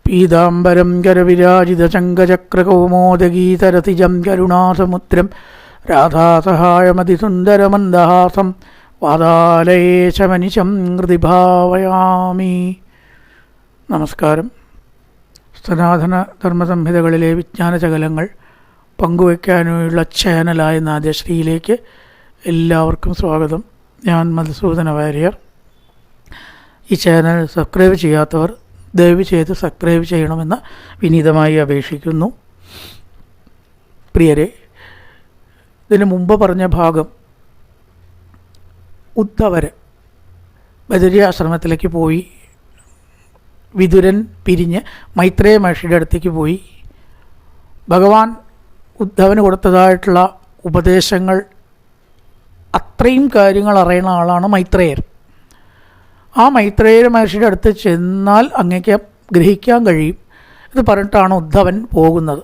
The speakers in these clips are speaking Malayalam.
പീതാംബരം കരവിരാജിതശങ്കചക്രകൗമോദഗീതരതിജം കരുണാസമുദ്രം രാധാസഹായമതിസുന്ദരമന്ദഹാസം വാതാലയേശമനിശം ഹൃദിഭാവയാമി. നമസ്കാരം. സനാതന ധർമ്മസംഹിതകളിലെ വിജ്ഞാനശകലങ്ങൾ പങ്കുവയ്ക്കാനുള്ള ചാനലായ നാദ്യശ്രീയിലേക്ക് എല്ലാവർക്കും സ്വാഗതം. ഞാൻ മധുസൂദന വാര്യർ. ഈ ചാനൽ സബ്സ്ക്രൈബ് ചെയ്യാത്തവർ ദയവ് ചെയ്ത് സബ്സ്ക്രൈബ് ചെയ്യണമെന്ന് വിനീതമായി അപേക്ഷിക്കുന്നു. പ്രിയരെ, ഇതിനു മുമ്പ് പറഞ്ഞ ഭാഗം ഉദ്ധവർ ബദരിയാശ്രമത്തിലേക്ക് പോയി. വിതുരൻ പിരിഞ്ഞ് മൈത്രേയ മഹർഷിയുടെ അടുത്തേക്ക് പോയി. ഭഗവാൻ ഉദ്ധവന് കൊടുത്തതായിട്ടുള്ള ഉപദേശങ്ങൾ, അത്രയും കാര്യങ്ങൾ അറിയുന്ന ആളാണ് മൈത്രേയർ. ആ മൈത്രേയ മഹർഷിയുടെ അടുത്ത് ചെന്നാൽ അങ്ങേക്ക് ഗ്രഹിക്കാൻ കഴിയും ഇത് പറഞ്ഞിട്ടാണ് ഉദ്ധവൻ പോകുന്നത്.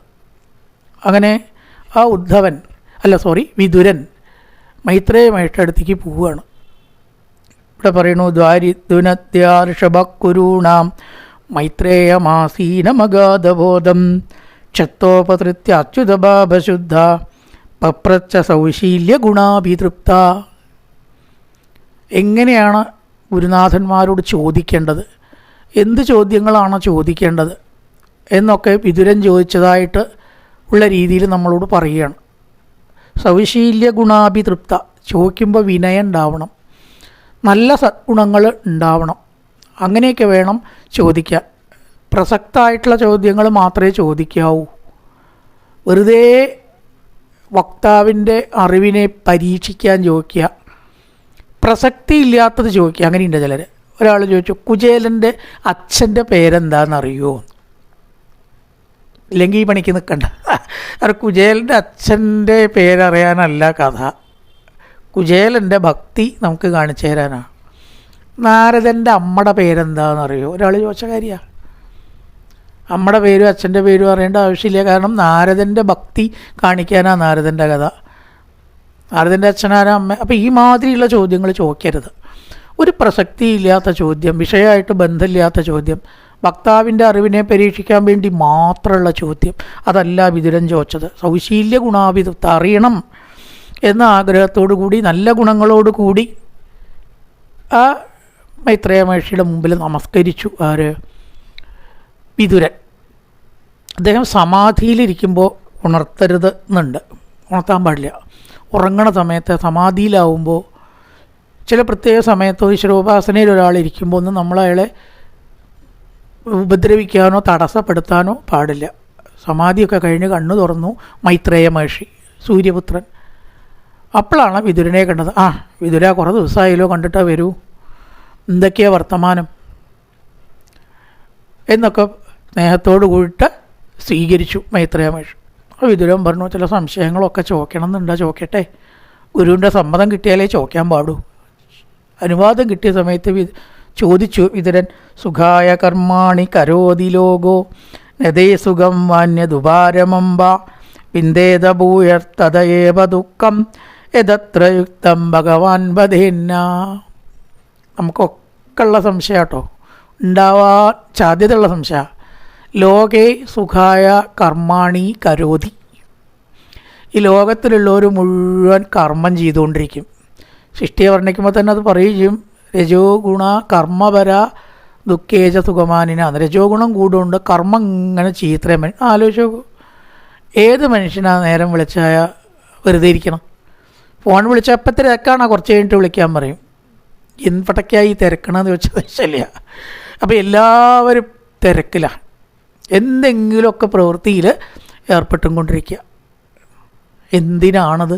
അങ്ങനെ ആ വിതുരൻ മൈത്രേയ മഹർഷിയുടെ അടുത്തേക്ക് പോവുകയാണ്. ഇവിടെ പറയുന്നു, ദ്വാരിദ്വനദ്യാർഷഭക്കുരൂണാം മൈത്രേയമാസീനമഗാധബോധം ക്ഷത്തോപതൃത്യാച്യുതഭാവശുദ്ധ പപ്രച്ച സൗശീല്യ ഗുണാഭിതൃപ്ത. എങ്ങനെയാണ് ഗുരുനാഥന്മാരോട് ചോദിക്കേണ്ടത്, എന്ത് ചോദ്യങ്ങളാണ് ചോദിക്കേണ്ടത് എന്നൊക്കെ വിതുരൻ ചോദിച്ചതായിട്ട് ഉള്ള രീതിയിൽ നമ്മളോട് പറയുകയാണ്. സൗശീല്യ ഗുണാഭിതൃപ്ത, ചോദിക്കുമ്പോൾ വിനയം ഉണ്ടാവണം, നല്ല സദ്ഗുണങ്ങൾ ഉണ്ടാവണം, അങ്ങനെയൊക്കെ വേണം ചോദിക്കാൻ. പ്രസക്തമായിട്ടുള്ള ചോദ്യങ്ങൾ മാത്രമേ ചോദിക്കാവൂ. വെറുതെ വക്താവിൻ്റെ അറിവിനെ പരീക്ഷിക്കാൻ ചോദിക്കുക, പ്രസക്തിയില്ലാത്തത് ചോദിക്കുക. അങ്ങനെയുണ്ട് ചിലർ. ഒരാൾ ചോദിച്ചു, കുചേലൻ്റെ അച്ഛൻ്റെ പേരെന്താണെന്നറിയുമോ? ഇല്ലെങ്കിൽ ഈ പണിക്ക് നിൽക്കണ്ട. അത് കുചേലൻ്റെ അച്ഛൻ്റെ പേരറിയാനല്ല കഥ, കുചേലൻ്റെ ഭക്തി നമുക്ക് കാണിച്ചു തരാനാണ്. നാരദൻ്റെ അമ്മയുടെ പേരെന്താണെന്നറിയോ? ഒരാൾ ചോദിച്ച കാര്യമാണ്. അമ്മയുടെ പേരും അച്ഛൻ്റെ പേരും അറിയേണ്ട ആവശ്യമില്ല, കാരണം നാരദൻ്റെ ഭക്തി കാണിക്കാനാണ് നാരദൻ്റെ കഥ. നാരദൻ്റെ അച്ഛനാരാ അമ്മ? അപ്പോൾ ഈ മാതിരിയുള്ള ചോദ്യങ്ങൾ ചോദിക്കരുത്. ഒരു പ്രസക്തിയില്ലാത്ത ചോദ്യം, വിഷയമായിട്ട് ബന്ധമില്ലാത്ത ചോദ്യം, വക്താവിൻ്റെ അറിവിനെ പരീക്ഷിക്കാൻ വേണ്ടി മാത്രമുള്ള ചോദ്യം, അതല്ല വിതുരൻ ചോദിച്ചത്. സൗശീല്യ ഗുണാഭിതൃപ്ത, അറിയണം എന്ന ആഗ്രഹത്തോടു കൂടി, നല്ല ഗുണങ്ങളോട് കൂടി ആ മൈത്രേയ മഹർഷിയുടെ മുമ്പിൽ നമസ്കരിച്ചു. ആര്? വിതുരൻ. അദ്ദേഹം സമാധിയിലിരിക്കുമ്പോൾ ഉണർത്തരുത് എന്നുണ്ട്, ഉണർത്താൻ പാടില്ല. ഉറങ്ങണ സമയത്ത് സമാധിയിലാവുമ്പോൾ, ചില പ്രത്യേക സമയത്തോ ഈശ്വരോപാസനയിൽ ഒരാളിരിക്കുമ്പോൾ ഒന്നും നമ്മൾ അയാളെ ഉപദ്രവിക്കാനോ തടസ്സപ്പെടുത്താനോ പാടില്ല. സമാധിയൊക്കെ കഴിഞ്ഞ് കണ്ണു തുറന്നു മൈത്രേയ മഹർഷി, സൂര്യപുത്രൻ. അപ്പോഴാണ് വിതുരനെ കണ്ടത്. വിതുര, കുറേ ദിവസമായാലോ കണ്ടിട്ടാ വരൂ, എന്തൊക്കെയാണ് വർത്തമാനം എന്നൊക്കെ സ്നേഹത്തോടു കൂടിയിട്ട് സ്വീകരിച്ചു മൈത്രേയ മഹർഷി. വിതുരൻ പറഞ്ഞു, ചില സംശയങ്ങളൊക്കെ ചോദിക്കണം എന്നുണ്ടാ, ചോദിക്കട്ടെ. ഗുരുവിൻ്റെ സമ്മതം കിട്ടിയാലേ ചോദിക്കാൻ പാടൂ. അനുവാദം കിട്ടിയ സമയത്ത് ചോദിച്ചു വിതുരൻ. സുഖായ കർമാണി കരോതി ലോകോ നദേ സുഖം വാന്യദുപാരമംബ വിന്ദേത ഭൂയർത്തതയേവ ദുഃഖം യദത്ര യുക്തം ഭഗവാൻ വധേന്ന. നമുക്കൊക്കെ ഉള്ള സംശയം കേട്ടോ, ഉണ്ടാവാൻ സാധ്യതയുള്ള സംശയം. ലോകേ സുഖായ കർമാണി കരോതി. ഈ ലോകത്തിലുള്ളവർ മുഴുവൻ കർമ്മം ചെയ്തുകൊണ്ടിരിക്കും. സൃഷ്ടിയെ വർണ്ണിക്കുമ്പോൾ തന്നെ അത് പറയുകയും ചെയ്യും. രജോ ഗുണ കർമ്മപര ദുഃഖേജ സുഖമാനിന. രജോ ഗുണം കൂടുകൊണ്ട് കർമ്മം ഇങ്ങനെ ചെയ്യത്രയും ആലോചിച്ച് നോക്കൂ. ഏത് മനുഷ്യനാണ് നേരം വിളിച്ചായ വെറുതെ ഇരിക്കണം? ഫോൺ വിളിച്ചാൽ എപ്പോൾ തിരക്കാണോ, കുറച്ച് കഴിഞ്ഞിട്ട് വിളിക്കാൻ പറയും. എന്തൊക്കെയായി തിരക്കണമെന്ന് ചോദിച്ചാൽ ശരിയ. അപ്പോൾ എല്ലാവരും തിരക്കിലാണ്, എന്തെങ്കിലുമൊക്കെ പ്രവൃത്തിയിൽ ഏർപ്പെട്ടും കൊണ്ടിരിക്കുക. എന്തിനാണത്?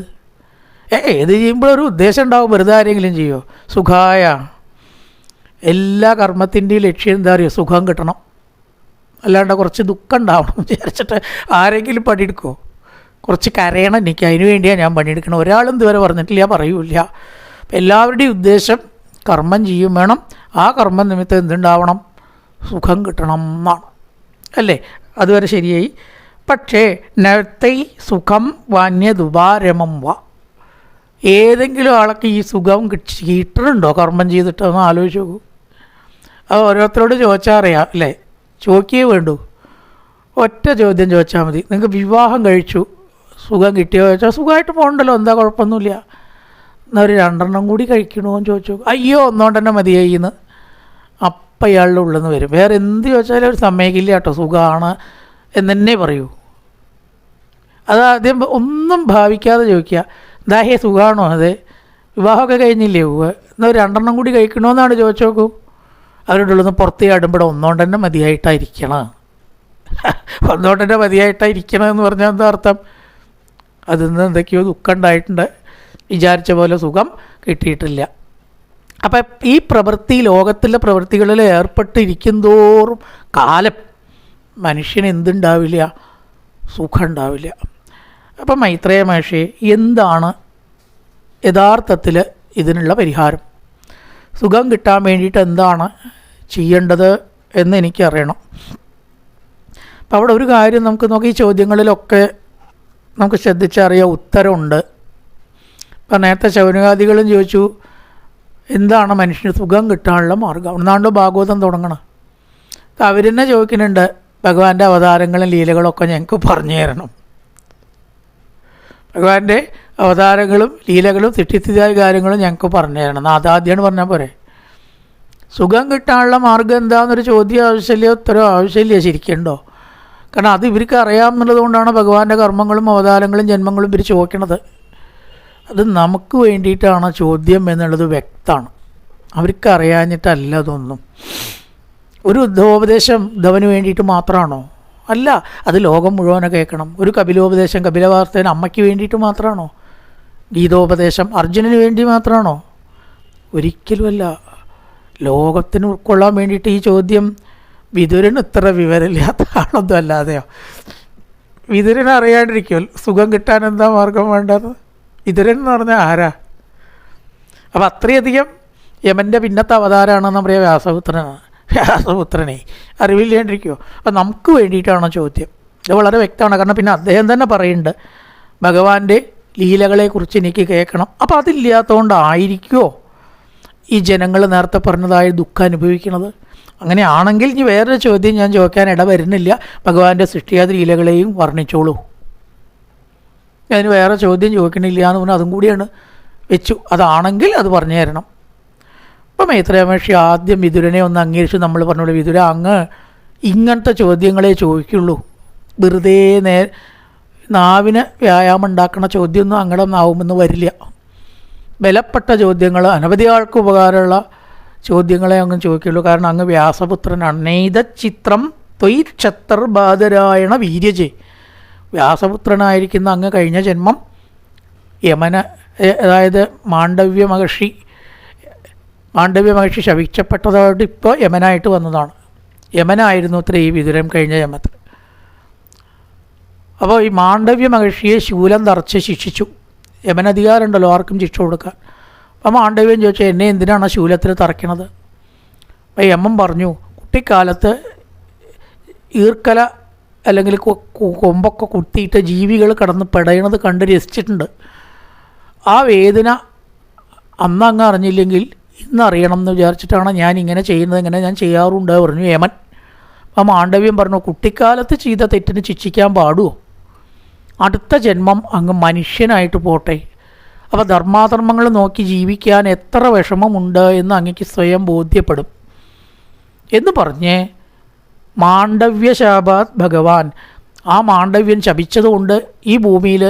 ഏത് ചെയ്യുമ്പോഴൊരു ഉദ്ദേശം ഉണ്ടാവും. വെറുതെ ആരെങ്കിലും ചെയ്യുമോ? സുഖായ, എല്ലാ കർമ്മത്തിൻ്റെയും ലക്ഷ്യം എന്താ അറിയുമോ? സുഖം കിട്ടണം. അല്ലാണ്ട് കുറച്ച് ദുഃഖം ഉണ്ടാവണം വിചാരിച്ചിട്ട് ആരെങ്കിലും പണിയെടുക്കുമോ? കുറച്ച് കരയണം, എനിക്ക് അതിന് വേണ്ടിയാണ് ഞാൻ പണിയെടുക്കണം. ഒരാളും ഇതുവരെ പറഞ്ഞിട്ടില്ല, പറയൂല. എല്ലാവരുടെയും ഉദ്ദേശം കർമ്മം ചെയ്യും വേണം, ആ കർമ്മം നിമിത്തം എന്തുണ്ടാവണം? സുഖം കിട്ടണം എന്നാണ്, അല്ലേ? അതുവരെ ശരിയായി. പക്ഷേ നത്തൈ സുഖം വാന്യദുപാരമം വ. ഏതെങ്കിലും ആൾക്ക് ഈ സുഖം കിട്ടുന്നുണ്ടോ കർമ്മം ചെയ്തിട്ട്? ഒന്ന് ആലോചിച്ച് നോക്കൂ. അത് ഓരോരുത്തരോട് ചോദിച്ചാൽ അറിയാം, അല്ലേ? ചോദിക്കേ വേണ്ടൂ. ഒറ്റ ചോദ്യം ചോദിച്ചാൽ മതി, നിങ്ങൾക്ക് വിവാഹം കഴിച്ചു സുഖം കിട്ടിയോ ചോദിച്ചാൽ സുഖമായിട്ട് പോകണ്ടല്ലോ, എന്താ കുഴപ്പമൊന്നുമില്ല. എന്നാൽ ഒരു 2 കൂടി കഴിക്കണോ എന്ന് ചോദിച്ചു, അയ്യോ ഒന്നുകൊണ്ട് തന്നെ മതിയായി എന്ന് അപ്പം ഇയാളുടെ ഉള്ളിൽ നിന്ന് വരും. വേറെ എന്ത് ചോദിച്ചാലും ഒരു സമ്മതിക്കില്ല കേട്ടോ, സുഖമാണ് എന്നെ പറയൂ. അത് ആദ്യം ഒന്നും ഭാവിക്കാതെ ചോദിക്കുക, എന്താ സുഖമാണോ, അതെ വിവാഹമൊക്കെ കഴിഞ്ഞില്ലേ, എന്നാൽ ഒരു 2 കൂടി കഴിക്കണമെന്നാണ് ചോദിച്ചു നോക്കൂ. അവരുടെ ഉള്ളിൽ നിന്ന് പുറത്തേ ആടുമ്പോൾ ഒന്നുകൊണ്ട് തന്നെ മതിയായിട്ടായിരിക്കണം. ഒന്നുകൊണ്ട് തന്നെ മതിയായിട്ടായിരിക്കണം എന്ന് പറഞ്ഞാൽ എന്താ അർത്ഥം? അതിൽ നിന്ന് എന്തൊക്കെയോ ദുഃഖം ഉണ്ടായിട്ടുണ്ട്, വിചാരിച്ച പോലെ സുഖം കിട്ടിയിട്ടില്ല. അപ്പം ഈ പ്രവൃത്തി, ലോകത്തിലെ പ്രവൃത്തികളിൽ ഏർപ്പെട്ടിരിക്കും തോറും കാലം മനുഷ്യന് എന്തുണ്ടാവില്ല, സുഖം ഉണ്ടാവില്ല. അപ്പം മൈത്രേയ മഹർഷി എന്താണ് യഥാർത്ഥത്തിൽ ഇതിനുള്ള പരിഹാരം, സുഖം കിട്ടാൻ വേണ്ടിയിട്ട് എന്താണ് ചെയ്യേണ്ടത് എന്ന് എനിക്കറിയണം. അപ്പം അവിടെ ഒരു കാര്യം നമുക്ക് നോക്കി, ഈ ചോദ്യങ്ങളിലൊക്കെ നമുക്ക് ശ്രദ്ധിച്ചറിയാൻ ഉത്തരമുണ്ട്. ഇപ്പം നേരത്തെ ശൗനകാദികളും ചോദിച്ചു എന്താണ് മനുഷ്യന് സുഖം കിട്ടാനുള്ള മാർഗം, ഒന്നാണ്ട് ഭാഗവതം തുടങ്ങണം. അപ്പം അവരെന്നെ ചോദിക്കുന്നുണ്ട്, ഭഗവാന്റെ അവതാരങ്ങളും ലീലകളൊക്കെ ഞങ്ങൾക്ക് പറഞ്ഞു തരണം. ഭഗവാന്റെ അവതാരങ്ങളും ലീലകളും സൃഷ്ടിസ്ഥിതിയായ കാര്യങ്ങളും ഞങ്ങൾക്ക് പറഞ്ഞു തരണം. അതാദ്യമാണ് പറഞ്ഞാൽ പോരെ. സുഖം കിട്ടാനുള്ള മാർഗം എന്താണെന്നൊരു ചോദ്യം ആവശ്യമില്ല, ഉത്തരവ് ആവശ്യമില്ല ശരിക്കുണ്ടോ? കാരണം അത് ഇവർക്ക് അറിയാമെന്നുള്ളത് കൊണ്ടാണ് ഭഗവാന്റെ കർമ്മങ്ങളും അവതാരങ്ങളും ജന്മങ്ങളും ഇവർ ചോദിക്കണത്. അത് നമുക്ക് വേണ്ടിയിട്ടാണ് ചോദ്യം എന്നുള്ളത് വ്യക്തമാണ്. അവർക്ക് അറിയാഞ്ഞിട്ടല്ല അതൊന്നും. ഒരു ഉദ്ധവോപദേശം ധവന് വേണ്ടിയിട്ട് മാത്രമാണോ? അല്ല, അത് ലോകം മുഴുവനെ കേൾക്കണം. ഒരു കപിലോപദേശം കപിലവാർത്തേന അമ്മയ്ക്ക് വേണ്ടിയിട്ട് മാത്രമാണോ? ഗീതോപദേശം അർജുനന് വേണ്ടി മാത്രമാണോ? ഒരിക്കലുമല്ല. ലോകത്തിന് ഉൾക്കൊള്ളാൻ വേണ്ടിയിട്ട് ഈ ചോദ്യം വിതുരന് ഇത്ര വിവരമില്ലാത്ത ആളൊന്നും അല്ലാതെയോ. വിതുരന് അറിയാണ്ടിരിക്കുമല്ലോ സുഖം കിട്ടാൻ എന്താ മാർഗം വേണ്ടത്. വിതുരൻ എന്ന് പറഞ്ഞാൽ ആരാ? അപ്പം അത്രയധികം യമൻ്റെ പിന്നത്തെ അവതാരമാണെന്ന് പറയാം വ്യാസപുത്രനെ അറിവില്ലാണ്ടിരിക്കുമോ? അപ്പം നമുക്ക് വേണ്ടിയിട്ടാണോ ചോദ്യം? ഇത് വളരെ വ്യക്തമാണ്. കാരണം പിന്നെ അദ്ദേഹം തന്നെ പറയുന്നുണ്ട്, ഭഗവാന്റെ ലീലകളെക്കുറിച്ച് എനിക്ക് കേൾക്കണം. അപ്പോൾ അതില്ലാത്തതുകൊണ്ടായിരിക്കുമോ ഈ ജനങ്ങൾ നേരത്തെ പറഞ്ഞതായ ദുഃഖം അനുഭവിക്കുന്നത്? അങ്ങനെയാണെങ്കിൽ ഇനി വേറൊരു ചോദ്യം ഞാൻ ചോദിക്കാൻ ഇടവരുന്നില്ല, ഭഗവാന്റെ സൃഷ്ടിയാതി ലീലകളെയും വർണ്ണിച്ചോളൂ. അതിന് വേറെ ചോദ്യം ചോദിക്കണില്ല എന്ന് പറഞ്ഞാൽ അതും കൂടിയാണ് വെച്ചു. അതാണെങ്കിൽ അത് പറഞ്ഞു തരണം. അപ്പം മൈത്രേയ മഹർഷി ആദ്യം വിതുരനെ ഒന്ന് അംഗീകരിച്ചു. നമ്മൾ പറഞ്ഞോളൂ, വിതുര അങ്ങ് ഇങ്ങനത്തെ ചോദ്യങ്ങളെ ചോദിക്കുള്ളൂ, വെറുതെ നാവിന് വ്യായാമം ഉണ്ടാക്കുന്ന ചോദ്യമൊന്നും അങ്ങടെ നാവുമെന്ന് വരില്ല. ബലപ്പെട്ട ചോദ്യങ്ങൾ, അനവധി ആൾക്ക് ഉപകാരമുള്ള ചോദ്യങ്ങളെ അങ്ങ് ചോദിക്കുള്ളൂ. കാരണം അങ്ങ് വ്യാസപുത്രനാണ്. നെയ്തച്ചിത്രം ത്വയിക്ഷത്ര ബാധരായണ വീര്യജെ. വ്യാസപുത്രനായിരിക്കുന്ന അങ്ങ് കഴിഞ്ഞ ജന്മം യമന, അതായത് മാണ്ഡവ്യ മഹർഷി ശപിച്ചപ്പെട്ടതായിട്ട് ഇപ്പോൾ യമനായിട്ട് വന്നതാണ്. യമനായിരുന്നു അത്ര ഈ വിതുരൻ കഴിഞ്ഞ ജന്മത്തിൽ. അപ്പോൾ ഈ മാണ്ഡവ്യ മഹർഷിയെ ശൂലം തറച്ച് ശിക്ഷിച്ചു. യമനധികാരമുണ്ടല്ലോ ആർക്കും ശിക്ഷ കൊടുക്കാൻ. അപ്പം മാണ്ഡവ്യം ചോദിച്ചാൽ എന്നെ എന്തിനാണ് ശൂലത്തിൽ തറയ്ക്കണത്? അപ്പം യമൻ പറഞ്ഞു, കുട്ടിക്കാലത്ത് ഈർക്കല അല്ലെങ്കിൽ കൊമ്പൊക്കെ കുത്തിയിട്ട് ജീവികൾ കടന്ന് പെടയണത് കണ്ട് രസിച്ചിട്ടുണ്ട്. ആ വേദന അന്ന് അങ്ങ് അറിഞ്ഞില്ലെങ്കിൽ ഇന്നറിയണം എന്ന് വിചാരിച്ചിട്ടാണ് ഞാൻ ഇങ്ങനെ ചെയ്യുന്നത്, ഇങ്ങനെ ഞാൻ ചെയ്യാറുണ്ട് പറഞ്ഞു യമൻ. അപ്പം മാണ്ഡവ്യം പറഞ്ഞു, കുട്ടിക്കാലത്ത് ചെയ്ത തെറ്റിന് ശിക്ഷിക്കാൻ പാടുമോ? അടുത്ത ജന്മം അങ്ങ് മനുഷ്യനായിട്ട് പോട്ടെ. അപ്പോൾ ധർമാധർമ്മങ്ങൾ നോക്കി ജീവിക്കാൻ എത്ര വിഷമമുണ്ട് എന്ന് അങ്ങക്ക് സ്വയം ബോധ്യപ്പെടും എന്ന് പറഞ്ഞ് മാണ്ഡവ്യശാപാത് ഭഗവാൻ, ആ മാണ്ഡവ്യൻ ശപിച്ചതുകൊണ്ട് ഈ ഭൂമിയിൽ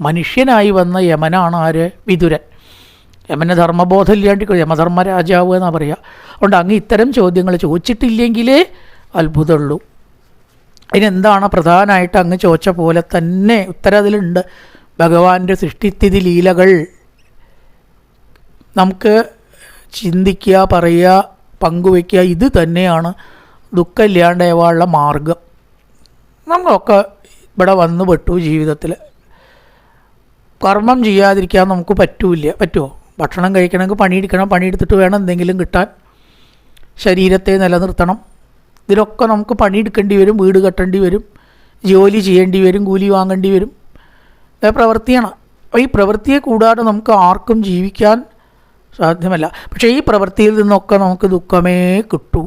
മനുഷ്യനായി വന്ന യമനാണ് ആര്? വിതുരൻ. യമന് ധർമ്മബോധം ഇല്ലാണ്ട് യമധർമ്മരാജാവ് എന്നാണ് പറയുക. അതുകൊണ്ട് അങ്ങ് ഇത്തരം ചോദ്യങ്ങൾ ചോദിച്ചിട്ടില്ലെങ്കിലേ അത്ഭുതമുള്ളൂ. അതിനെന്താണ് പ്രധാനമായിട്ട് അങ്ങ് ചോദിച്ച പോലെ തന്നെ ഉത്തരം അതിലുണ്ട്. ഭഗവാന്റെ സൃഷ്ടിസ്ഥിതി ലീലകൾ നമുക്ക് ചിന്തിക്കുക, പറയുക, പങ്കുവയ്ക്കുക, ഇത് തന്നെയാണ് ദുഃഖമില്ലാണ്ടാവാനുള്ള മാർഗം. നമ്മളൊക്കെ ഇവിടെ വന്നു പെട്ടു ജീവിതത്തിൽ. കർമ്മം ചെയ്യാതിരിക്കാൻ നമുക്ക് പറ്റുമോ? ഭക്ഷണം കഴിക്കണമെങ്കിൽ പണിയെടുക്കണം, പണിയെടുത്തിട്ട് വേണം എന്തെങ്കിലും കിട്ടാൻ. ശരീരത്തെ നിലനിർത്തണം. ഇതിലൊക്കെ നമുക്ക് പണിയെടുക്കേണ്ടി വരും, വീട് കെട്ടേണ്ടി വരും, ജോലി ചെയ്യേണ്ടി വരും, കൂലി വാങ്ങേണ്ടി വരും. ഇത് പ്രവൃത്തിയാണ്. ഈ പ്രവൃത്തിയെ കൂടാതെ നമുക്ക് ആർക്കും ജീവിക്കാൻ സാധ്യമല്ല. പക്ഷേ ഈ പ്രവൃത്തിയിൽ നിന്നൊക്കെ നമുക്ക് ദുഃഖമേ കിട്ടൂ.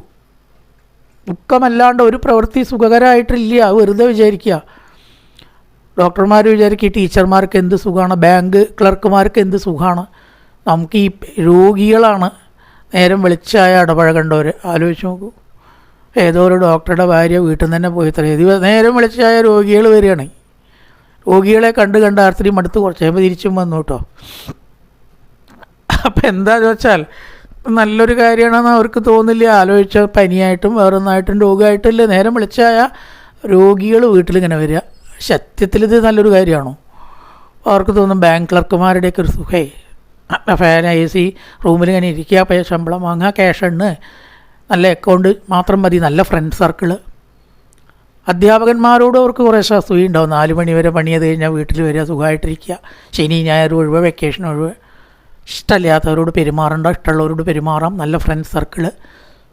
ദുഃഖമല്ലാണ്ട് ഒരു പ്രവൃത്തി സുഖകരമായിട്ടില്ല. വെറുതെ വിചാരിക്കുക. ഡോക്ടർമാർ വിചാരിക്കുക ടീച്ചർമാർക്ക് എന്ത് സുഖമാണ്, ബാങ്ക് ക്ലർക്കുമാർക്ക് എന്ത് സുഖമാണ്. നമുക്ക് ഈ രോഗികളാണ് നേരം വെളിച്ചായ ഇടപഴകേണ്ടവർ. ആലോചിച്ച് നോക്കൂ. ഏതോ ഒരു ഡോക്ടറുടെ ഭാര്യ വീട്ടിൽ നിന്ന് തന്നെ പോയി നേരം വെളിച്ചായ രോഗികൾ വരികയാണ്. രോഗികളെ കണ്ട് ആർത്തിരി മടുത്ത് കുറച്ച് കഴിയുമ്പോൾ തിരിച്ചും വന്നു കേട്ടോ. അപ്പം എന്താണെന്ന് വെച്ചാൽ നല്ലൊരു കാര്യമാണെന്ന് അവർക്ക് തോന്നില്ല. ആലോചിച്ച പനിയായിട്ടും വേറൊന്നായിട്ടും രോഗമായിട്ടില്ല, നേരം വിളിച്ചായ രോഗികൾ വീട്ടിലിങ്ങനെ വരിക. സത്യത്തിൽ ഇത് നല്ലൊരു കാര്യമാണോ? അവർക്ക് തോന്നും ബാങ്ക് ക്ലർക്കുമാരുടെയൊക്കെ ഒരു സുഖേ, ഫാൻ AC റൂമിൽ ഇങ്ങനെ ഇരിക്കുക, ശമ്പളം വാങ്ങുക, ക്യാഷ് ഉണ്ട്, നല്ല അക്കൗണ്ട് മാത്രം മതി, നല്ല ഫ്രണ്ട് സർക്കിള്. അധ്യാപകന്മാരോട് അവർക്ക് കുറേ അസൂയ ഉണ്ടാവും. 4 മണി വരെ പണി ചെയ്ത് കഴിഞ്ഞാൽ വീട്ടിൽ വരിക, സുഖമായിട്ടിരിക്കുക, ശനി ഞായർ ഒഴിവ്, വെക്കേഷൻ ഒഴിവ്. ഇഷ്ടമില്ലാത്തവരോട് പെരുമാറണ്ട, ഇഷ്ടമുള്ളവരോട് പെരുമാറാം, നല്ല ഫ്രണ്ട് സർക്കിള്,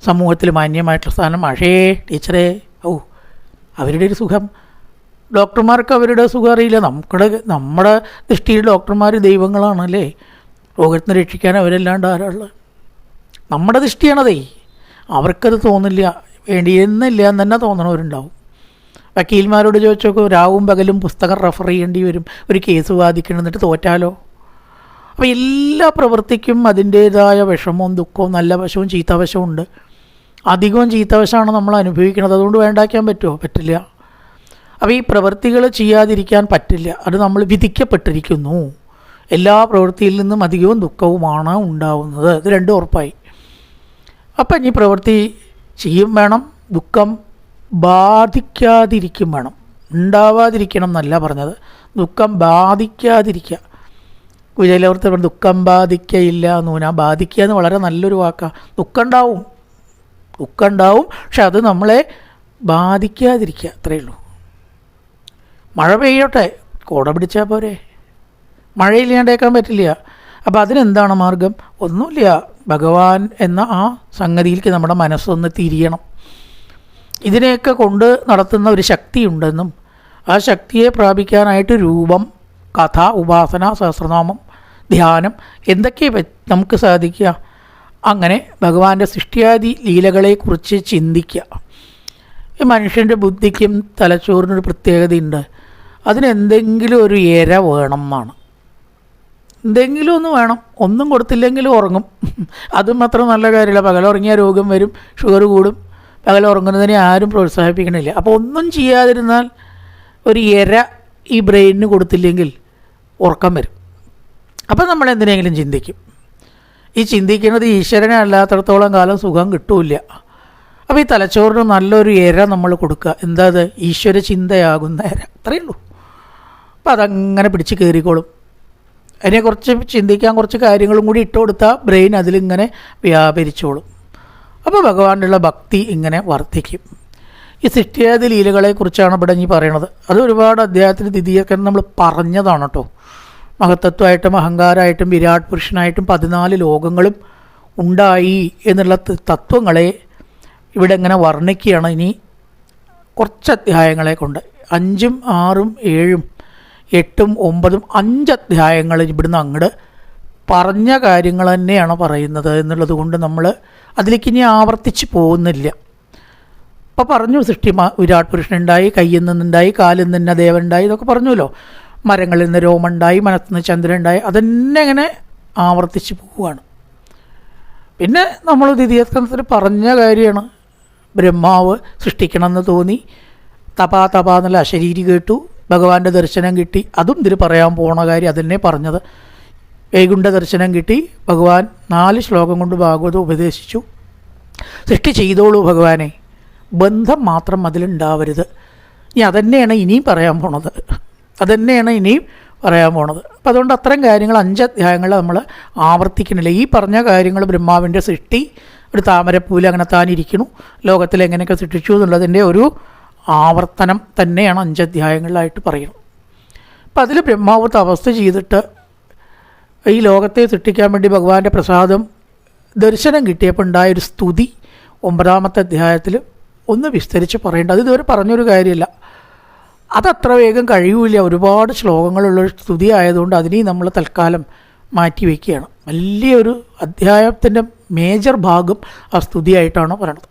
സമൂഹത്തിൽ മാന്യമായിട്ടുള്ള സ്ഥാനം. മാഷേ, ടീച്ചറേ, അവരുടെ ഒരു സുഖം. ഡോക്ടർമാർക്ക് അവരുടെ സുഖം അറിയില്ല. നമ്മുടെ ദൃഷ്ടിയിൽ ഡോക്ടർമാർ ദൈവങ്ങളാണല്ലേ. രോഗത്തിന് രക്ഷിക്കാൻ അവരെല്ലാണ്ട് ആരാളുള്ളത്? നമ്മുടെ ദൃഷ്ടിയാണതേ. അവർക്കത് തോന്നില്ല, വേണ്ടിയെന്നില്ല എന്ന് തന്നെ തോന്നണവരുണ്ടാവും. വക്കീൽമാരോട് ചോദിച്ചോക്കോ, രാവും പകലും പുസ്തകം റെഫർ ചെയ്യേണ്ടി വരും ഒരു കേസ് വാദിക്കണം, എന്നിട്ട് തോറ്റാലോ. അപ്പോൾ എല്ലാ പ്രവൃത്തിക്കും അതിൻ്റേതായ വിഷമവും ദുഃഖവും നല്ല വശവും ചീത്ത വശവും ഉണ്ട്. അധികവും ചീത്ത വശമാണ് നമ്മൾ അനുഭവിക്കുന്നത്. അതുകൊണ്ട് വേണ്ടാക്കാൻ പറ്റുമോ? പറ്റില്ല. അപ്പോൾ ഈ പ്രവൃത്തികൾ ചെയ്യാതിരിക്കാൻ പറ്റില്ല. അത് നമ്മൾ വിധിക്കപ്പെട്ടിരിക്കുന്നു. എല്ലാ പ്രവൃത്തിയിൽ നിന്നും അധികവും ദുഃഖവുമാണ് ഉണ്ടാവുന്നത്. ഇത് രണ്ടും ഉറപ്പായി. അപ്പം ഇനി പ്രവൃത്തി ചെയ്യും വേണം, ദുഃഖം ബാധിക്കാതിരിക്കും വേണം. ഉണ്ടാവാതിരിക്കണം എന്നല്ല പറഞ്ഞത്, ദുഃഖം ബാധിക്കാതിരിക്കുക. കുചേലവൃത്തി ദുഃഖം ബാധിക്കയില്ല എന്നൂന. ബാധിക്കുക എന്ന് വളരെ നല്ലൊരു വാക്കാണ്. ദുഃഖം ഉണ്ടാവും, പക്ഷെ അത് നമ്മളെ ബാധിക്കാതിരിക്കുക, അത്രയേ ഉള്ളൂ. മഴ പെയ്യട്ടെ, കുട പിടിച്ചാൽ പോരെ. മഴയില്ലാണ്ടേക്കാൻ പറ്റില്ല. അപ്പോൾ അതിനെന്താണ് മാർഗം? ഒന്നുമില്ല. ഭഗവാൻ എന്ന ആ സംഗതിയിലേക്ക് നമ്മുടെ മനസ്സൊന്ന് തിരിയണം. ഇതിനെയൊക്കെ കൊണ്ട് നടത്തുന്ന ഒരു ശക്തിയുണ്ടെന്നും ആ ശക്തിയെ പ്രാപിക്കാനായിട്ട് രൂപം, കഥ, ഉപാസന, സഹസ്രനാമം, ധ്യാനം എന്തൊക്കെ നമുക്ക് സാധിക്കുക. അങ്ങനെ ഭഗവാന്റെ സൃഷ്ടിയാദി ലീലകളെക്കുറിച്ച് ചിന്തിക്കുക. ഈ മനുഷ്യൻ്റെ ബുദ്ധിക്കും തലച്ചോറിനൊരു പ്രത്യേകതയുണ്ട്. അതിനെന്തെങ്കിലും ഒരു ഇര വേണം എന്നാണ്. എന്തെങ്കിലും ഒന്ന് വേണം. ഒന്നും കൊടുത്തില്ലെങ്കിലും ഉറങ്ങും. അതും മാത്രം നല്ല കാര്യമില്ല. പകലുറങ്ങിയാൽ രോഗം വരും, ഷുഗർ കൂടും. പകലുറങ്ങുന്നതിനെ ആരും പ്രോത്സാഹിപ്പിക്കണില്ല. അപ്പോൾ ഒന്നും ചെയ്യാതിരുന്നാൽ ഒരു ഇര ഈ ബ്രെയിനിന് കൊടുത്തില്ലെങ്കിൽ ഉറക്കം വരും. അപ്പം നമ്മൾ എന്തിനെങ്കിലും ചിന്തിക്കും. ഈ ചിന്തിക്കുന്നത് ഈശ്വരനെ അല്ലാത്തടത്തോളം കാലം സുഖം കിട്ടൂല. അപ്പോൾ ഈ തലച്ചോറിന് നല്ലൊരു ഇര നമ്മൾ കൊടുക്കുക. എന്താ അത്? ഈശ്വര ചിന്തയാകുന്ന ഇര. അത്രയേ ഉള്ളൂ. അപ്പോൾ അതങ്ങനെ പിടിച്ച് കയറിക്കോളും. അതിനെക്കുറിച്ച് ചിന്തിക്കാൻ കുറച്ച് കാര്യങ്ങളും കൂടി ഇട്ട് കൊടുത്താൽ ബ്രെയിൻ അതിലിങ്ങനെ വ്യാപരിച്ചോളും. അപ്പോൾ ഭഗവാനുള്ള ഭക്തി ഇങ്ങനെ വർദ്ധിക്കും. ഈ സൃഷ്ടിയാദി ലീലകളെക്കുറിച്ചാണ് ഇവിടെ ഇനി പറയണത്. അത് ഒരുപാട് അധ്യായത്തിന് ദ്വിതീയൊക്കെ നമ്മൾ പറഞ്ഞതാണ് കേട്ടോ. മഹത്തത്വമായിട്ടും അഹങ്കാരമായിട്ടും വിരാട് പുരുഷനായിട്ടും 14 ലോകങ്ങളും ഉണ്ടായി എന്നുള്ള തത്വങ്ങളെ ഇവിടെ ഇങ്ങനെ വർണ്ണിക്കുകയാണ്. ഇനി കുറച്ച് അധ്യായങ്ങളെ കൊണ്ട് 5ഉം 6ഉം 7ഉം 8ഉം 9ഉം 5 അധ്യായങ്ങൾ ഇവിടുന്ന് അങ്ങോട്ട് പറഞ്ഞ കാര്യങ്ങൾ തന്നെയാണ് പറയുന്നത് എന്നുള്ളത് കൊണ്ട് നമ്മൾ അതിലേക്ക് ഇനി ആവർത്തിച്ച് പോകുന്നില്ല. അപ്പോൾ പറഞ്ഞു, സൃഷ്ടി വിരാട് പുരുഷനുണ്ടായി, കയ്യിൽ നിന്നുണ്ടായി, കാലിൽ നിന്ന് ദേവനുണ്ടായി, ഇതൊക്കെ പറഞ്ഞല്ലോ. മരങ്ങളിൽ നിന്ന് രോമുണ്ടായി, മനസ്സിൽ നിന്ന് ചന്ദ്രനുണ്ടായി. അതന്നെ ഇങ്ങനെ ആവർത്തിച്ച് പോവുകയാണ്. പിന്നെ നമ്മൾ ദ്വിതീയസ്കന്ധത്തിൽ പറഞ്ഞ കാര്യമാണ്. ബ്രഹ്മാവ് സൃഷ്ടിക്കണമെന്ന് തോന്നി, തപാ എന്നുള്ള അശരീരി കേട്ടു, ഭഗവാന്റെ ദർശനം കിട്ടി. അതും ഇതിൽ പറയാൻ പോണ കാര്യം അതന്നെ പറഞ്ഞത്. വൈകുണ്ഠ ദർശനം കിട്ടി, ഭഗവാൻ 4 ശ്ലോകം കൊണ്ട് ഭാഗവതം ഉപദേശിച്ചു. സൃഷ്ടി ചെയ്തോളൂ ഭഗവാനെ, ബന്ധം മാത്രം അതിലുണ്ടാവരുത്. ഇനി അതന്നെയാണ് ഇനിയും പറയാൻ പോണത്. അപ്പം അതുകൊണ്ട് അത്തരം കാര്യങ്ങൾ 5 അധ്യായങ്ങൾ നമ്മൾ ആവർത്തിക്കണില്ല. ഈ പറഞ്ഞ കാര്യങ്ങൾ ബ്രഹ്മാവിൻ്റെ സൃഷ്ടി, ഒരു താമരപ്പൂല് അങ്ങനെ താനിരിക്കണു, ലോകത്തിൽ എങ്ങനെയൊക്കെ സൃഷ്ടിച്ചു എന്നുള്ളതിൻ്റെ ഒരു ആവർത്തനം തന്നെയാണ് 5 അധ്യായങ്ങളിലായിട്ട് പറയുന്നത്. അപ്പം അതിൽ ബ്രഹ്മാവ് തപസ് ചെയ്തിട്ട് ഈ ലോകത്തെ സൃഷ്ടിക്കാൻ വേണ്ടി ഭഗവാന്റെ പ്രസാദം ദർശനം കിട്ടിയപ്പോൾ ഉണ്ടായൊരു സ്തുതി 9ാമത്തെ അധ്യായത്തിൽ ഒന്ന് വിസ്തരിച്ച് പറയേണ്ടത്. അത് ഇതുവരെ പറഞ്ഞൊരു കാര്യമില്ല. അതത്ര വേഗം കഴിയൂല. ഒരുപാട് ശ്ലോകങ്ങളുള്ളൊരു സ്തുതി ആയതുകൊണ്ട് അതിനെയും നമ്മൾ തൽക്കാലം മാറ്റി വയ്ക്കുകയാണ്. വലിയൊരു അധ്യായത്തിൻ്റെ മേജർ ഭാഗം ആ സ്തുതിയായിട്ടാണ് പറയണത്.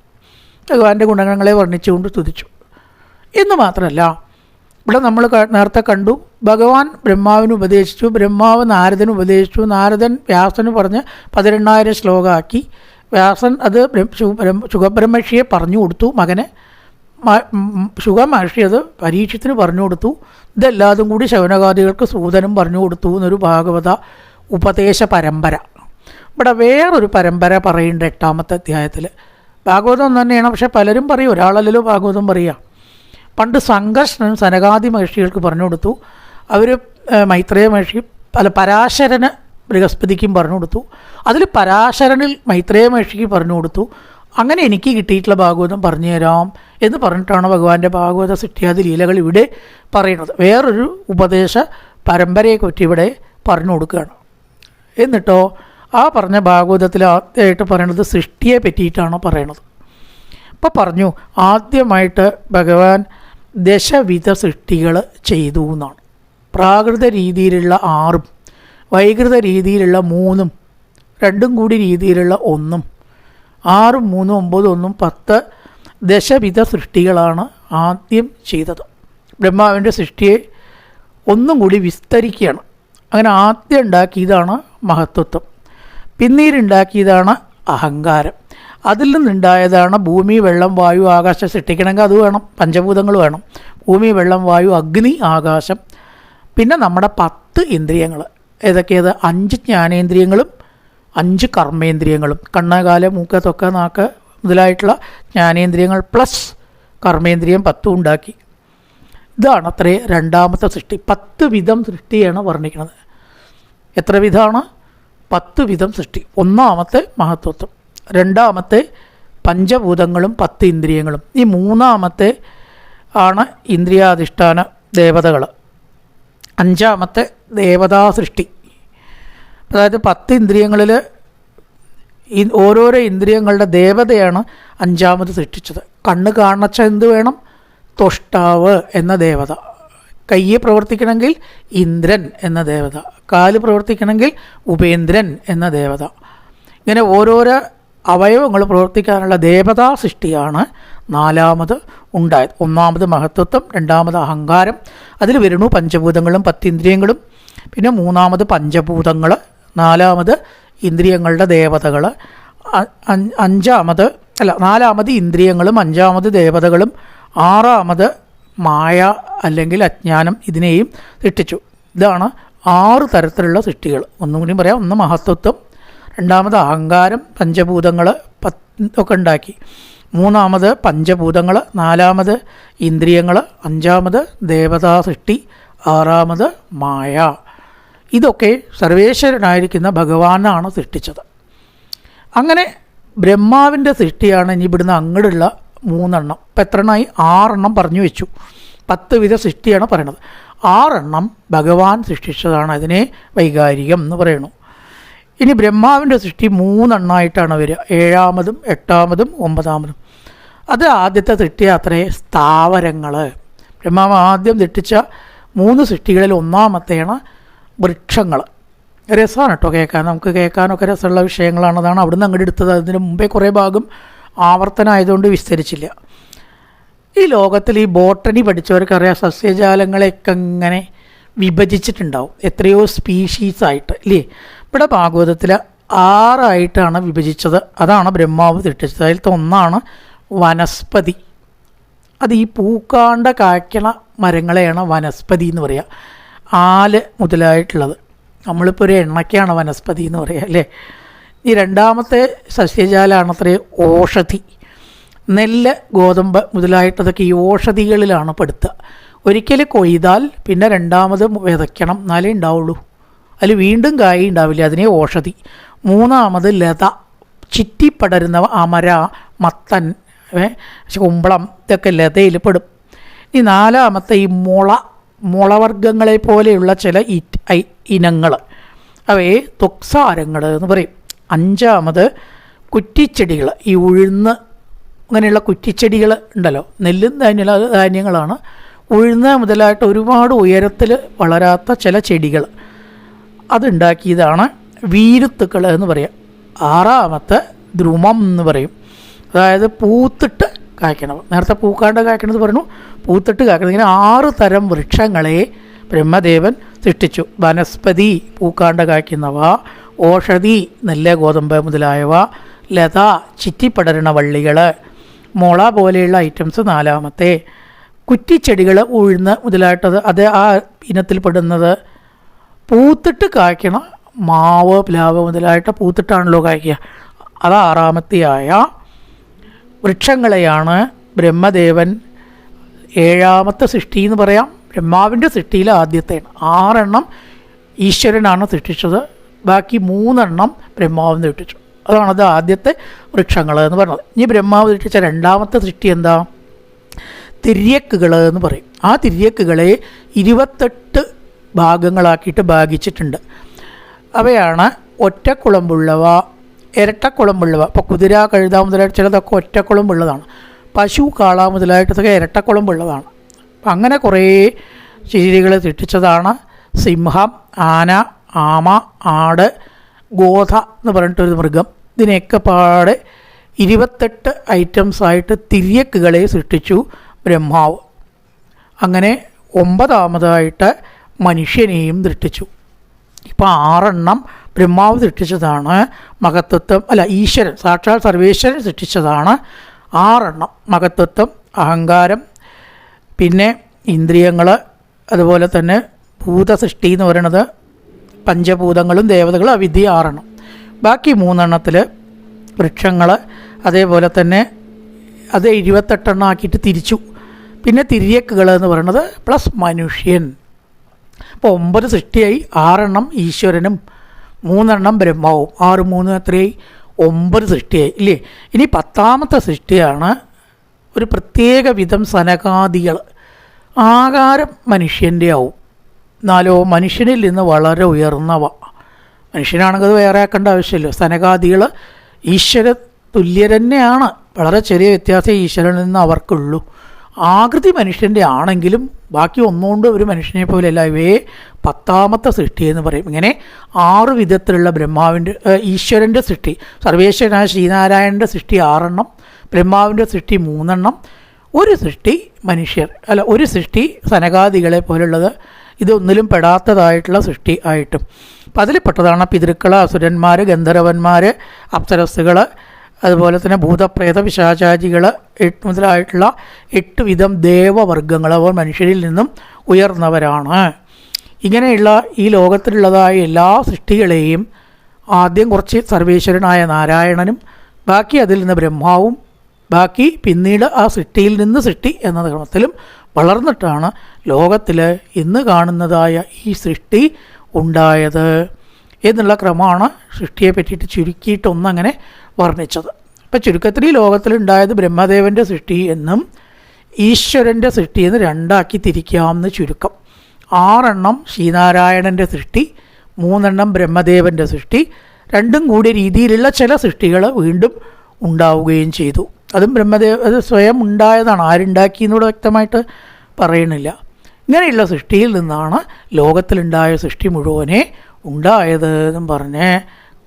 ഭഗവാന്റെ ഗുണങ്ങളെ വർണ്ണിച്ചുകൊണ്ട് സ്തുതിച്ചു. എന്ന് മാത്രമല്ല, ഇവിടെ നമ്മൾ നേരത്തെ കണ്ടു, ഭഗവാൻ ബ്രഹ്മാവിന് ഉപദേശിച്ചു, ബ്രഹ്മാവ് നാരദന് ഉപദേശിച്ചു, നാരദൻ വ്യാസന് പറഞ്ഞ് 18,000 ശ്ലോകമാക്കി. വ്യാസൻ അത് ശുഖബ്രഹ്മർഷിയെ പറഞ്ഞു കൊടുത്തു, മകനെ. ശുഖമഹർഷി അത് പരീക്ഷത്തിന് പറഞ്ഞു കൊടുത്തു. ഇതെല്ലാതും കൂടി ശൗനകാദികൾക്ക് സൂതനും പറഞ്ഞു കൊടുത്തു എന്നൊരു ഭാഗവത ഉപദേശ പരമ്പര. ഇവിടെ വേറൊരു പരമ്പര പറയുന്നുണ്ട് 8ാമത്തെ അധ്യായത്തിൽ. ഭാഗവതം തന്നെയാണ്, പക്ഷെ പലരും പറയും ഒരാളല്ലല്ലോ ഭാഗവതം പറയുക. പണ്ട് സംഘർഷണൻ സനകാദി മഹർഷികൾക്ക് പറഞ്ഞു കൊടുത്തു. അവർ മൈത്രേയ മഹർഷി പരാശരന് ബൃഹസ്പതിക്കും പറഞ്ഞു കൊടുത്തു. അതിൽ പരാശരനിൽ മൈത്രേയ മഹർഷിക്ക് പറഞ്ഞു കൊടുത്തു. അങ്ങനെ എനിക്ക് കിട്ടിയിട്ടുള്ള ഭാഗവതം പറഞ്ഞു തരാം എന്ന് പറഞ്ഞിട്ടാണ് ഭഗവാന്റെ ഭാഗവത സൃഷ്ടിയാദി ലീലകൾ ഇവിടെ പറയുന്നത്. വേറൊരു ഉപദേശ പരമ്പരയെക്കുറിച്ച് ഇവിടെ പറഞ്ഞു കൊടുക്കുകയാണ്. എന്നിട്ടോ ആ പറഞ്ഞ ഭാഗവതത്തിൽ ആദ്യമായിട്ട് പറയണത് സൃഷ്ടിയെ പറ്റിയിട്ടാണ് പറയണത്. അപ്പോൾ പറഞ്ഞു, ആദ്യമായിട്ട് ഭഗവാൻ ദശവിധ സൃഷ്ടികൾ ചെയ്തു എന്നാണ്. പ്രാകൃത രീതിയിലുള്ള 6ഉം വൈകൃത രീതിയിലുള്ള 3ഉം 2ഉം കൂടി രീതിയിലുള്ള 1ഉം 6, 3, 9, 1, 10 ദശവിധ സൃഷ്ടികളാണ് ആദ്യം ചെയ്തത്. ബ്രഹ്മാവിൻ്റെ സൃഷ്ടിയെ ഒന്നും കൂടി വിസ്തരിക്കുകയാണ്. അങ്ങനെ ആദ്യം ഉണ്ടാക്കിയതാണ് മഹത്വത്വം, പിന്നീട് ഉണ്ടാക്കിയതാണ് അഹങ്കാരം. അതിൽ നിന്നുണ്ടായതാണ് ഭൂമി, വെള്ളം, വായു, ആകാശം. സൃഷ്ടിക്കണമെങ്കിൽ അത് വേണം, പഞ്ചഭൂതങ്ങൾ വേണം. ഭൂമി, വെള്ളം, വായു, അഗ്നി, ആകാശം. പിന്നെ നമ്മുടെ 10 ഇന്ദ്രിയങ്ങൾ. ഏതൊക്കെയത്? 5 ജ്ഞാനേന്ദ്രിയങ്ങളും 5 കർമ്മേന്ദ്രിയങ്ങളും. കണ്ണ്, കാല്, മൂക്ക്, ത്വക്ക്, നാക്ക് മുതലായിട്ടുള്ള ജ്ഞാനേന്ദ്രിയങ്ങൾ പ്ലസ് കർമ്മേന്ദ്രിയം 10 ഉണ്ടാക്കി. ഇതാണ് അത്രേ 2ാമത്തെ സൃഷ്ടി. 10 വിധം സൃഷ്ടിയാണ് വർണ്ണിക്കുന്നത്. എത്ര വിധമാണ്? 10 വിധം സൃഷ്ടി. 1ാമത്തെ മഹത്വത്വം, 2ാമത്തെ പഞ്ചഭൂതങ്ങളും 10 ഇന്ദ്രിയങ്ങളും. ഈ 3ാമത്തെ ആണ് ഇന്ദ്രിയാധിഷ്ഠാന ദേവതകൾ. 5ാമത്തെ ദേവതാ സൃഷ്ടി. അതായത് 10 ഇന്ദ്രിയങ്ങളിൽ ഓരോരോ ഇന്ദ്രിയങ്ങളുടെ ദേവതയാണ് 5ാമത് സൃഷ്ടിച്ചത്. കണ്ണ് കാണച്ച എന്ത് വേണം? ത്വഷ്ടാവ് എന്ന ദേവത. കയ്യെ പ്രവർത്തിക്കണമെങ്കിൽ ഇന്ദ്രൻ എന്ന ദേവത. കാല് പ്രവർത്തിക്കണമെങ്കിൽ ഉപേന്ദ്രൻ എന്ന ദേവത. ഇങ്ങനെ ഓരോരോ അവയവങ്ങൾ പ്രവർത്തിക്കാനുള്ള ദേവതാ സൃഷ്ടിയാണ് 4ാമത് ഉണ്ടായത്. 1ാമത് മഹത്വത്വം, 2ാമത് അഹങ്കാരം, അതിൽ വരുന്നു പഞ്ചഭൂതങ്ങളും 10 ഇന്ദ്രിയങ്ങളും. പിന്നെ 3ാമത് പഞ്ചഭൂതങ്ങൾ, 4ാമത് ഇന്ദ്രിയങ്ങളുടെ ദേവതകൾ, 4ാമത് ഇന്ദ്രിയങ്ങളും 5ാമത് ദേവതകളും, 6ാമത് മായ അല്ലെങ്കിൽ അജ്ഞാനം, ഇതിനെയും സൃഷ്ടിച്ചു. ഇതാണ് 6 തരത്തിലുള്ള സൃഷ്ടികൾ. ഒന്നും കൂടി പറയാം. 1 മഹത്വത്വം, 2ാമത് അഹങ്കാരം, പഞ്ചഭൂതങ്ങൾ ഒക്കെ ഉണ്ടാക്കി. 3ാമത് പഞ്ചഭൂതങ്ങൾ, 4ാമത് ഇന്ദ്രിയങ്ങൾ, 5ാമത് ദേവതാ സൃഷ്ടി, 6ാമത് മായ. ഇതൊക്കെ സർവേശ്വരനായിരിക്കുന്ന ഭഗവാനാണ് സൃഷ്ടിച്ചത്. അങ്ങനെ ബ്രഹ്മാവിൻ്റെ സൃഷ്ടിയാണ് ഇനി ഇവിടുന്ന് അങ്ങോട്ടുള്ള 3 എണ്ണം. ഇപ്പം എത്ര എണ്ണമായി? 6 എണ്ണം പറഞ്ഞു വെച്ചു. 10 വിധ സൃഷ്ടിയാണ് പറയണത്. 6 എണ്ണം ഭഗവാൻ സൃഷ്ടിച്ചതാണ്. അതിനെ വൈകാരികം എന്ന് പറയണു. ഇനി ബ്രഹ്മാവിൻ്റെ സൃഷ്ടി 3 എണ്ണമായിട്ടാണ് വരിക. 7ാമതും 8ാമതും 9ാമതും. അത് ആദ്യത്തെ സൃഷ്ടി അത്രേ സ്ഥാവരങ്ങൾ. ബ്രഹ്മാവ് ആദ്യം സൃഷ്ടിച്ച 3 സൃഷ്ടികളിൽ 1ാമത്തെയാണ് വൃക്ഷങ്ങൾ. രസമാണ് കേട്ടോ കേൾക്കാൻ. നമുക്ക് കേൾക്കാനൊക്കെ രസമുള്ള വിഷയങ്ങളാണ്. അതാണ് അവിടുന്ന് അങ്ങോട്ട് എടുത്തത്. അതിന് മുമ്പേ കുറേ ഭാഗം ആവർത്തനമായതുകൊണ്ട് വിസ്തരിച്ചില്ല. ഈ ലോകത്തിൽ ഈ ബോട്ടണി പഠിച്ചവർക്കറിയാം, സസ്യജാലങ്ങളെയൊക്കെ ഇങ്ങനെ വിഭജിച്ചിട്ടുണ്ടാവും, എത്രയോ സ്പീഷീസായിട്ട് ഇല്ലേ. ഇവിടെ ഭാഗവതത്തിൽ 6 ആയിട്ടാണ് വിഭജിച്ചത്. അതാണ് ബ്രഹ്മാവ് സൃഷ്ടിച്ചത്. അതിലത്തെ ഒന്നാണ് വനസ്പതി. അത് ഈ പൂക്കാണ്ട കായ്ക്കണ മരങ്ങളെയാണ് വനസ്പതി എന്ന് പറയുക. ആല് മുതലായിട്ടുള്ളത്. നമ്മളിപ്പോൾ ഒരു എണ്ണയ്ക്കാണ് വനസ്പതി എന്ന് പറയുക അല്ലേ. ഈ 2ാമത്തെ സസ്യജാലമാണ് അത്രേ ഓഷധി. നെല്ല്, ഗോതമ്പ് മുതലായിട്ടതൊക്കെ ഈ ഓഷധികളിലാണ് പെടുത്തുക. ഒരിക്കൽ കൊയ്താൽ പിന്നെ 2ാമത് വിതയ്ക്കണം, എന്നാലേ ഉണ്ടാവുള്ളൂ. അതിൽ വീണ്ടും കായ് ഉണ്ടാവില്ല. അതിനെ ഓഷധി. 3ാമത് ലത, ചിറ്റിപ്പടരുന്ന അമര, മത്തൻ, കുമ്പളം, ഇതൊക്കെ ലതയിൽ പെടും. ഈ 4ാമത്തെ ഈ മുളവർഗ്ഗങ്ങളെ പോലെയുള്ള ചില ഇനങ്ങൾ, അവയെ ത്വക്സാരങ്ങൾ എന്ന് പറയും. 5ാമത് കുറ്റിച്ചെടികൾ, ഈ ഉഴുന്ന് അങ്ങനെയുള്ള കുറ്റിച്ചെടികൾ ഉണ്ടല്ലോ. നെല്ലും ധാന്യങ്ങളാണ്. ഉഴുന്ന് മുതലായിട്ട് ഒരുപാട് ഉയരത്തിൽ വളരാത്ത ചില ചെടികൾ, അതുണ്ടാക്കിയതാണ് വീരുത്തുക്കൾ എന്ന് പറയാം. 6ാമത്തെ ദ്രുമം എന്ന് പറയും. അതായത് പൂത്തിട്ട് കായ്ക്കണവ. നേരത്തെ പൂക്കാണ്ട് കായ്ക്കണത് പറഞ്ഞു, പൂത്തിട്ട് കായ്ക്കണത്. ഇങ്ങനെ 6 തരം വൃക്ഷങ്ങളെ ബ്രഹ്മദേവൻ സൃഷ്ടിച്ചു. വനസ്പതി പൂക്കാണ്ട് കായ്ക്കുന്നവ, ഓഷധി നെല്ല് ഗോതമ്പ് മുതലായവ, ലത ചിറ്റിപ്പടരണ വള്ളികൾ, മുള പോലെയുള്ള ഐറ്റംസ് 4മത്തെ, കുറ്റിച്ചെടികൾ ഉഴുന്ന് മുതലായിട്ടത് അത് ആ ഇനത്തിൽപ്പെടുന്നത്, പൂത്തിട്ട് കായ്ക്കണ മാവ് പ്ലാവ് മുതലായിട്ട് പൂത്തിട്ടാണല്ലോ കായ്ക്കുക, അത് 6മത്തെയായ വൃക്ഷങ്ങളെയാണ് ബ്രഹ്മദേവൻ 7മത്തെ സൃഷ്ടി എന്ന് പറയാം. ബ്രഹ്മാവിൻ്റെ സൃഷ്ടിയിൽ ആദ്യത്തെയാണ്. 6 ഈശ്വരനാണ് സൃഷ്ടിച്ചത്, ബാക്കി 3 ബ്രഹ്മാവിന് സൃഷ്ടിച്ചു. അതാണത് ആദ്യത്തെ വൃക്ഷങ്ങൾ എന്ന് പറയുന്നത്. ഇനി ബ്രഹ്മാവ് സൃഷ്ടിച്ച 2മത്തെ സൃഷ്ടി എന്താ? തിര്യക്കുകൾ എന്ന് പറയും. ആ തിര്യക്കുകളെ 28 ഭാഗങ്ങളാക്കിയിട്ട് ഭാഗിച്ചിട്ടുണ്ട്. അവയാണ് ഒറ്റക്കുളമ്പുള്ളവ, ഇരട്ടക്കുളമ്പുള്ളവ. ഇപ്പോൾ കുതിര, കഴുത മുതലായിട്ട് ചിലതൊക്കെ ഒറ്റക്കുളമ്പുള്ളതാണ്. പശു, കാള മുതലായിട്ടതൊക്കെ ഇരട്ടക്കുളമ്പുള്ളതാണ്. അപ്പം അങ്ങനെ കുറേ ജീവികളെ സൃഷ്ടിച്ചതാണ്. സിംഹം, ആന, ആമ, ആട്, ഗോധ എന്ന് പറഞ്ഞിട്ടൊരു മൃഗം. ഇതിനെയൊക്കെ പാടെ 28 ഐറ്റംസായിട്ട് തിര്യക്കുകളെ സൃഷ്ടിച്ചു ബ്രഹ്മാവ്. അങ്ങനെ 9മതായിട്ട് മനുഷ്യനെയും സൃഷ്ടിച്ചു. ഇപ്പോൾ 6 ബ്രഹ്മാവ് സൃഷ്ടിച്ചതാണ്. മഹത്വത്വം അല്ല, ഈശ്വരൻ സാക്ഷാൽ സർവേശ്വരൻ സൃഷ്ടിച്ചതാണ് 6. മഹത്വത്വം, അഹങ്കാരം, പിന്നെ ഇന്ദ്രിയങ്ങൾ, അതുപോലെ തന്നെ ഭൂതസൃഷ്ടി എന്ന് പറയുന്നത് പഞ്ചഭൂതങ്ങളും ദേവതകളും, അവിദ്യ 6. ബാക്കി 3 വൃക്ഷങ്ങൾ, അതേപോലെ തന്നെ അത് 28 ആക്കിയിട്ട് തിരിച്ചു. പിന്നെ തിര്യക്കുകൾ എന്ന് പറയുന്നത് പ്ലസ് മനുഷ്യൻ. അപ്പോൾ 9 സൃഷ്ടിയായി. 6 ഈശ്വരനും 3 ബ്രഹ്മാവും. 6 3 എത്രയായി? 9 സൃഷ്ടിയായി ഇല്ലേ? ഇനി 10മത്തെ സൃഷ്ടിയാണ് ഒരു പ്രത്യേക വിധം സനകാദികൾ. ആകാരം മനുഷ്യൻ്റെ ആവും. എന്നാലോ മനുഷ്യനിൽ നിന്ന് വളരെ ഉയർന്നവ. മനുഷ്യനാണെങ്കിൽ അത് വേറെ ആക്കേണ്ട ആവശ്യമില്ല. സനകാദികൾ ഈശ്വര തുല്യർ തന്നെയാണ്. വളരെ ചെറിയ വ്യത്യാസം ഈശ്വരനിൽ നിന്ന് അവർക്കുള്ളൂ. ആകൃതി മനുഷ്യൻ്റെ ആണെങ്കിലും ബാക്കി ഒന്നുകൊണ്ട് ഒരു മനുഷ്യനെ പോലെയല്ല. ഇവയെ 10മത്തെ സൃഷ്ടി എന്ന് പറയും. ഇങ്ങനെ 6 വിധത്തിലുള്ള ബ്രഹ്മാവിൻ്റെ ഈശ്വരൻ്റെ സൃഷ്ടി, സർവേശ്വരനായ ശ്രീനാരായണൻ്റെ സൃഷ്ടി 6, ബ്രഹ്മാവിൻ്റെ സൃഷ്ടി 3, ഒരു സൃഷ്ടി മനുഷ്യർ അല്ല, ഒരു സൃഷ്ടി സനകാദികളെ പോലുള്ളത്. ഇതൊന്നിലും പെടാത്തതായിട്ടുള്ള സൃഷ്ടി ആയിട്ടും. അപ്പം അതിൽപ്പെട്ടതാണ് പിതൃക്കൾ, അസുരന്മാർ, ഗന്ധർവന്മാർ, അപ്സരസ്സുകൾ, അതുപോലെ തന്നെ ഭൂതപ്രേത പിശാചാദികൾ മുതലായിട്ടുള്ള 8 വിധം ദേവവർഗങ്ങൾ. അവർ മനുഷ്യരിൽ നിന്നും ഉയർന്നവരാണ്. ഇങ്ങനെയുള്ള ഈ ലോകത്തിലുള്ളതായ എല്ലാ സൃഷ്ടികളെയും ആദ്യം കുറച്ച് സർവേശ്വരനായ നാരായണനും, ബാക്കി അതിൽ നിന്ന് ബ്രഹ്മാവും, ബാക്കി പിന്നീട് ആ സൃഷ്ടിയിൽ നിന്ന് സൃഷ്ടി എന്ന ക്രമത്തിലും വളർന്നിട്ടാണ് ലോകത്തിൽ ഇന്ന് കാണുന്നതായ ഈ സൃഷ്ടി ഉണ്ടായത് എന്നുള്ള ക്രമമാണ് സൃഷ്ടിയെ പറ്റിയിട്ട് ചുരുക്കിയിട്ടൊന്നങ്ങനെ വർണ്ണിച്ചത്. അപ്പം ചുരുക്കത്തിൽ ഈ ലോകത്തിലുണ്ടായത് ബ്രഹ്മദേവൻ്റെ സൃഷ്ടി എന്നും ഈശ്വരൻ്റെ സൃഷ്ടി എന്ന് 2 ആക്കി തിരിക്കാമെന്ന് ചുരുക്കം. 6 ശ്രീനാരായണൻ്റെ സൃഷ്ടി, 3 ബ്രഹ്മദേവൻ്റെ സൃഷ്ടി. 2 കൂടിയ രീതിയിലുള്ള ചില സൃഷ്ടികൾ വീണ്ടും ഉണ്ടാവുകയും ചെയ്തു. അതും അത് സ്വയം ഉണ്ടായതാണ്. ആരുണ്ടാക്കിയെന്നൂടെ വ്യക്തമായിട്ട് പറയണില്ല. ഇങ്ങനെയുള്ള സൃഷ്ടിയിൽ നിന്നാണ് ലോകത്തിലുണ്ടായ സൃഷ്ടി മുഴുവനെ ഉണ്ടായത് എന്നും പറഞ്ഞ്,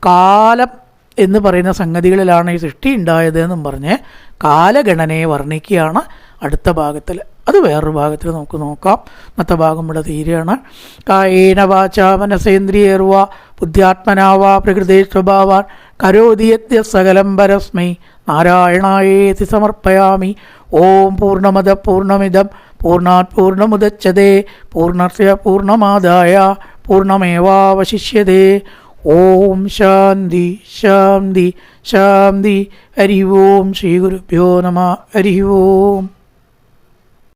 കാലം എന്ന് പറയുന്ന സംഗതികളിലാണ് ഈ സൃഷ്ടി ഉണ്ടായത് എന്നും പറഞ്ഞ് കാലഗണനയെ വർണ്ണിക്കുകയാണ് അടുത്ത ഭാഗത്തിൽ. അത് വേറൊരു ഭാഗത്തിൽ നമുക്ക് നോക്കാം. ഇന്നത്തെ ഭാഗം ഇവിടെ തീരുകയാണ്. കായേന വാചാ മനസേന്ദ്രിയേർവ ബുദ്ധ്യാത്മനാവാ പ്രകൃതേ സ്വഭാവാൻ കരോതി യദ്യ സകലം പരസ്മൈ നാരായണായേതി സമർപ്പയാമി. ഓം പൂർണ്ണമദ പൂർണ്ണമിദം പൂർണ്ണാത് പൂർണ്ണമുദച്യതേ പൂർണ്ണസ്യ പൂർണ്ണമാദായ പൂർണ്ണമേവാവശിഷ്യതേ. ഓം ശാന്തി ശാന്തി ശാന്തി. ഹരി ഓം. ശ്രീ ഗുരുഭ്യോ നമഃ. ഹരി ഓം.